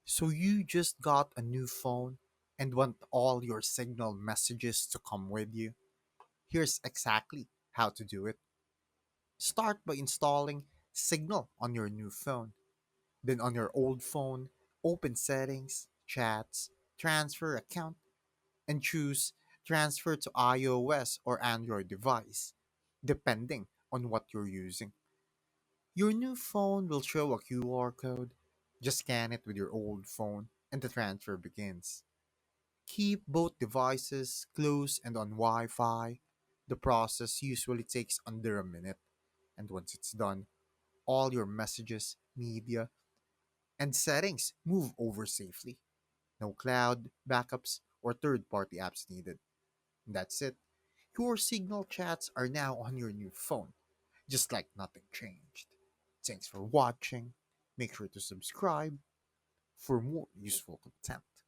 So you just got a new phone and want all your Signal messages to come with you? Here's exactly how to do it. Start by installing Signal on your new phone. Then on your old phone, open Settings, Chats, Transfer Account, and choose Transfer to iOS or Android device, depending on what you're using. Your new phone will show a QR code. Just scan it with your old phone and the transfer begins. Keep both devices close and on Wi Fi. The process usually takes under a minute, and once it's done, all your messages, media, and settings move over safely. No cloud, backups, or third party apps needed. And that's it. Your Signal chats are now on your new phone, just like nothing changed. Thanks for watching. Make sure to subscribe for more useful content.